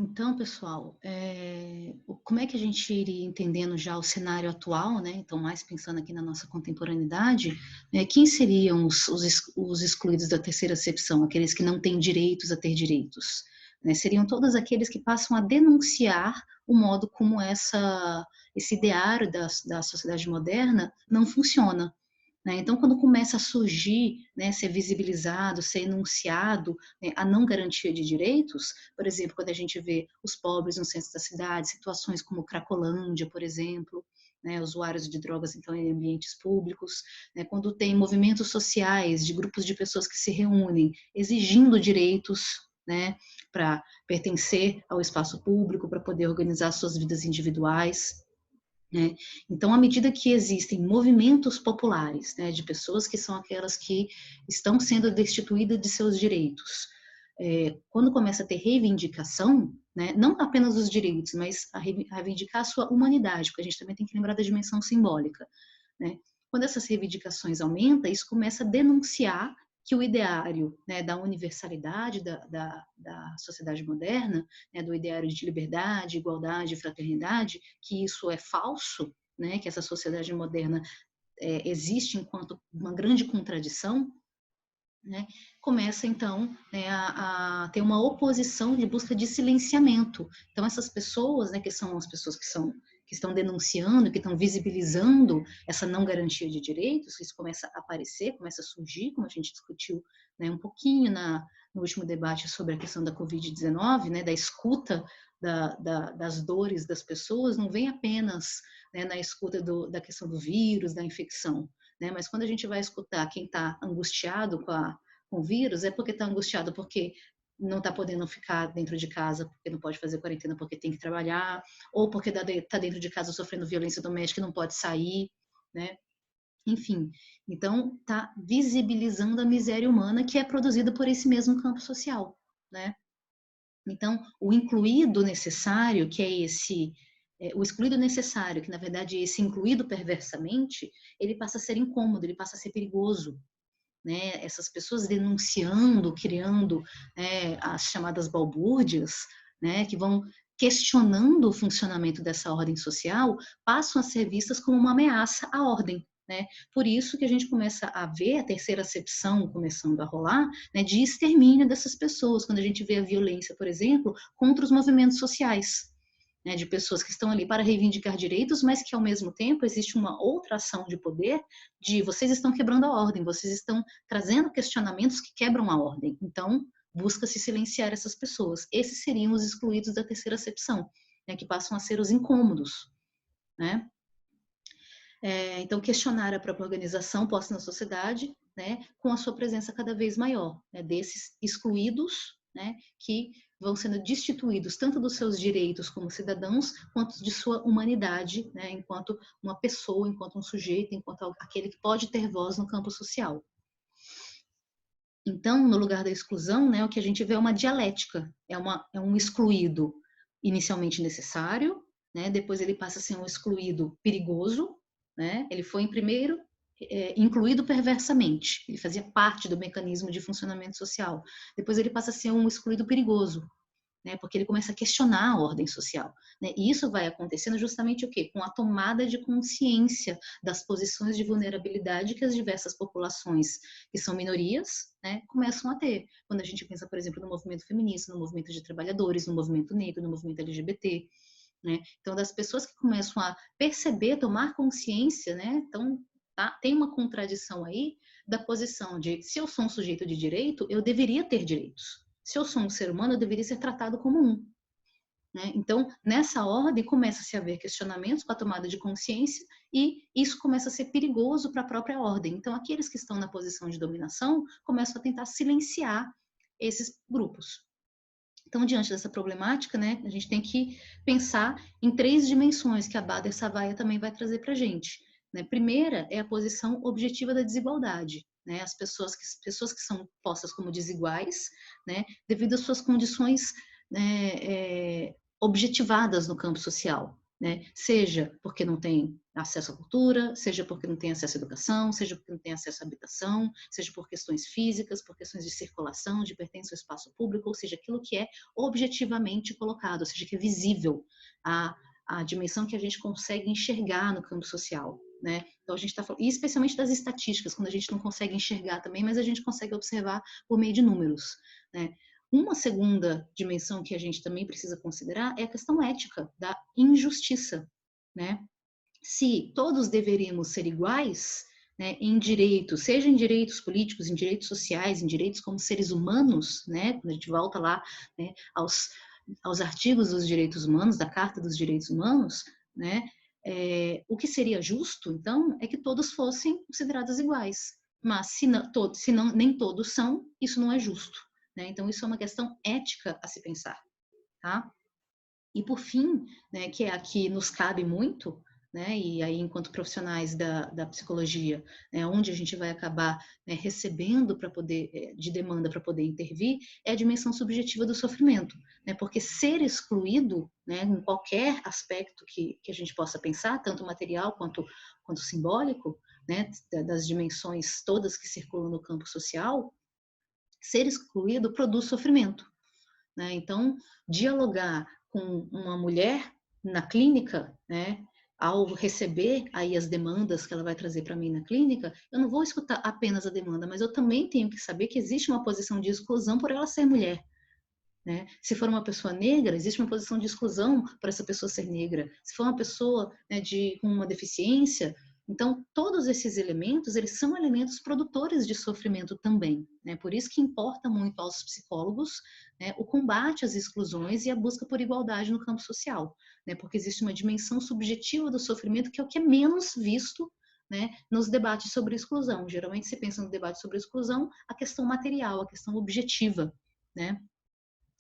Então, pessoal, como é que a gente iria entendendo já o cenário atual, né? Então, mais pensando aqui na nossa contemporaneidade, quem seriam os excluídos da terceira acepção, aqueles que não têm direitos a ter direitos? Né? Seriam todos aqueles que passam a denunciar o modo como esse ideário da sociedade moderna não funciona. Né? Então, quando começa a surgir, né, ser visibilizado, ser enunciado, né, a não garantia de direitos, por exemplo, quando a gente vê os pobres no centro da cidade, situações como Cracolândia, por exemplo, né, usuários de drogas, então, em ambientes públicos, né, quando tem movimentos sociais de grupos de pessoas que se reúnem exigindo direitos, né, para pertencer ao espaço público, para poder organizar suas vidas individuais, né? Então, à medida que existem movimentos populares, né, de pessoas que são aquelas que estão sendo destituídas de seus direitos, quando começa a ter reivindicação, né, não apenas os direitos, mas a reivindicar a sua humanidade, porque a gente também tem que lembrar da dimensão simbólica, né? Quando essas reivindicações aumentam, isso começa a denunciar que o ideário, né, da universalidade da sociedade moderna, né, do ideário de liberdade, igualdade, fraternidade, que isso é falso, né, que essa sociedade moderna existe enquanto uma grande contradição, né, começa então, né, a ter uma oposição de busca de silenciamento. Então essas pessoas, né, que são as pessoas que estão denunciando, que estão visibilizando essa não garantia de direitos, isso começa a aparecer, começa a surgir, como a gente discutiu, né, um pouquinho no último debate sobre a questão da Covid-19, né, da escuta das dores das pessoas, não vem apenas, né, na escuta da questão do vírus, da infecção, né? Mas quando a gente vai escutar quem está angustiado com o vírus, é porque está angustiado porque não está podendo ficar dentro de casa, porque não pode fazer quarentena porque tem que trabalhar, ou porque está dentro de casa sofrendo violência doméstica e não pode sair, né? Enfim, então está visibilizando a miséria humana que é produzida por esse mesmo campo social, né? Então, o incluído necessário, que é o excluído necessário, que na verdade é esse incluído perversamente, ele passa a ser incômodo, ele passa a ser perigoso, né? Essas pessoas denunciando, criando, né, as chamadas balbúrdias, né, que vão questionando o funcionamento dessa ordem social, passam a ser vistas como uma ameaça à ordem. Né? Por isso que a gente começa a ver a terceira acepção começando a rolar, né, de extermínio dessas pessoas, quando a gente vê a violência, por exemplo, contra os movimentos sociais, né, de pessoas que estão ali para reivindicar direitos, mas que ao mesmo tempo existe uma outra ação de poder de vocês estão quebrando a ordem, vocês estão trazendo questionamentos que quebram a ordem. Então, busca-se silenciar essas pessoas. Esses seriam os excluídos da terceira acepção, né, que passam a ser os incômodos, né? Então, questionar a própria organização posta na sociedade, né, com a sua presença cada vez maior, né, desses excluídos, né, que vão sendo destituídos tanto dos seus direitos como cidadãos, quanto de sua humanidade, né, enquanto uma pessoa, enquanto um sujeito, enquanto aquele que pode ter voz no campo social. Então, no lugar da exclusão, né, o que a gente vê é uma dialética, é um excluído inicialmente necessário, né, depois ele passa a ser um excluído perigoso, né, ele foi, em primeiro, incluído perversamente, ele fazia parte do mecanismo de funcionamento social, depois ele passa a ser um excluído perigoso, né, porque ele começa a questionar a ordem social, né, e isso vai acontecendo justamente o quê? Com a tomada de consciência das posições de vulnerabilidade que as diversas populações, que são minorias, né, começam a ter. Quando a gente pensa, por exemplo, no movimento feminista, no movimento de trabalhadores, no movimento negro, no movimento LGBT, né, então das pessoas que começam a perceber, tomar consciência, né, então tem uma contradição aí da posição de se eu sou um sujeito de direito, eu deveria ter direitos. Se eu sou um ser humano, eu deveria ser tratado como um. Né? Então, nessa ordem, começa-se a haver questionamentos com a tomada de consciência e isso começa a ser perigoso para a própria ordem. Então, aqueles que estão na posição de dominação começam a tentar silenciar esses grupos. Então, diante dessa problemática, né, a gente tem que pensar em três dimensões que a Bader Savaia também vai trazer para a gente. Né? Primeira é a posição objetiva da desigualdade. Né? As pessoas que são postas como desiguais, né, devido às suas condições, né, objetivadas no campo social. né? Seja porque não tem acesso à cultura, seja porque não tem acesso à educação, seja porque não tem acesso à habitação, seja por questões físicas, por questões de circulação, de pertença ao espaço público, ou seja, aquilo que é objetivamente colocado, ou seja, que é visível, a dimensão que a gente consegue enxergar no campo social, né? Então a gente está falando, e especialmente das estatísticas, quando a gente não consegue enxergar também, mas a gente consegue observar por meio de números, né? Uma segunda dimensão que a gente também precisa considerar é a questão ética da injustiça, né? Se todos deveríamos ser iguais, né, em direitos, seja em direitos políticos, em direitos sociais, em direitos como seres humanos, né? Quando a gente volta lá, né, aos artigos dos direitos humanos, da Carta dos Direitos Humanos, né? O que seria justo, então, é que todos fossem considerados iguais. Mas se não, nem todos são, isso não é justo, né? Então, isso é uma questão ética a se pensar, tá? E por fim, né, que é aqui nos cabe muito, né, e aí enquanto profissionais da psicologia, né, onde a gente vai acabar, né, recebendo para poder, de demanda para poder intervir, é a dimensão subjetiva do sofrimento, né, porque ser excluído, né, em qualquer aspecto que a gente possa pensar, tanto material quanto simbólico, né, das dimensões todas que circulam no campo social, ser excluído produz sofrimento, né? Então, dialogar com uma mulher na clínica, né, ao receber aí as demandas que ela vai trazer para mim na clínica, eu não vou escutar apenas a demanda, mas eu também tenho que saber que existe uma posição de exclusão por ela ser mulher, né? Se for uma pessoa negra, existe uma posição de exclusão para essa pessoa ser negra. Se for uma pessoa, né, com uma deficiência, então todos esses elementos, eles são elementos produtores de sofrimento também, né? Por isso que importa muito aos psicólogos, né, o combate às exclusões e a busca por igualdade no campo social, né? Porque existe uma dimensão subjetiva do sofrimento que é o que é menos visto, né, nos debates sobre exclusão. Geralmente se pensa no debate sobre exclusão a questão material, a questão objetiva, né?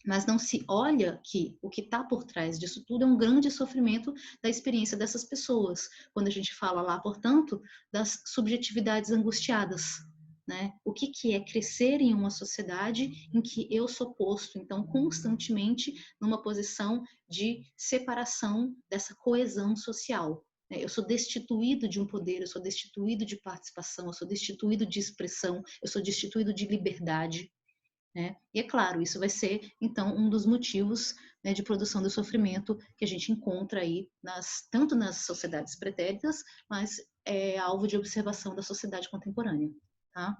Mas não se olha que o que está por trás disso tudo é um grande sofrimento da experiência dessas pessoas. Quando a gente fala lá, portanto, das subjetividades angustiadas, né? O que é crescer em uma sociedade em que eu sou posto, então, constantemente numa posição de separação dessa coesão social. Eu sou destituído de um poder, eu sou destituído de participação, eu sou destituído de expressão, eu sou destituído de liberdade, né? E é claro, isso vai ser, então, um dos motivos, né, de produção do sofrimento que a gente encontra aí, tanto nas sociedades pretéritas, mas é alvo de observação da sociedade contemporânea. Tá?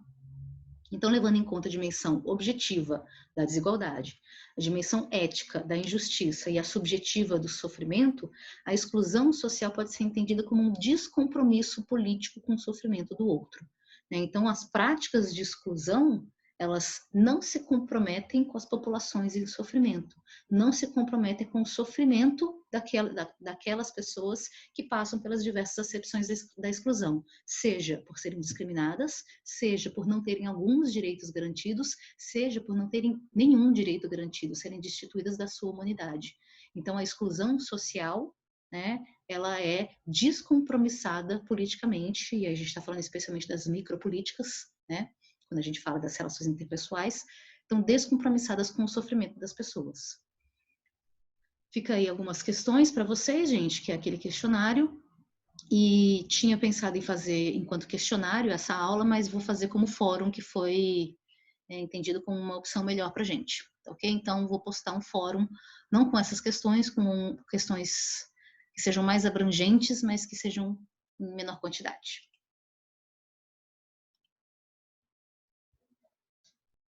Então, levando em conta a dimensão objetiva da desigualdade, a dimensão ética da injustiça e a subjetiva do sofrimento, a exclusão social pode ser entendida como um descompromisso político com o sofrimento do outro, né? Então, as práticas de exclusão, elas não se comprometem com as populações em sofrimento, não se comprometem com o sofrimento daquelas pessoas que passam pelas diversas acepções da exclusão, seja por serem discriminadas, seja por não terem alguns direitos garantidos, seja por não terem nenhum direito garantido, serem destituídas da sua humanidade. Então, a exclusão social, né, ela é descompromissada politicamente, e a gente está falando especialmente das micropolíticas, né, quando a gente fala das relações interpessoais, estão descompromissadas com o sofrimento das pessoas. Fica aí algumas questões para vocês, gente, que é aquele questionário, e tinha pensado em fazer enquanto questionário essa aula, mas vou fazer como fórum, que foi entendido como uma opção melhor para a gente, ok? Então, vou postar um fórum, não com essas questões, com questões que sejam mais abrangentes, mas que sejam em menor quantidade.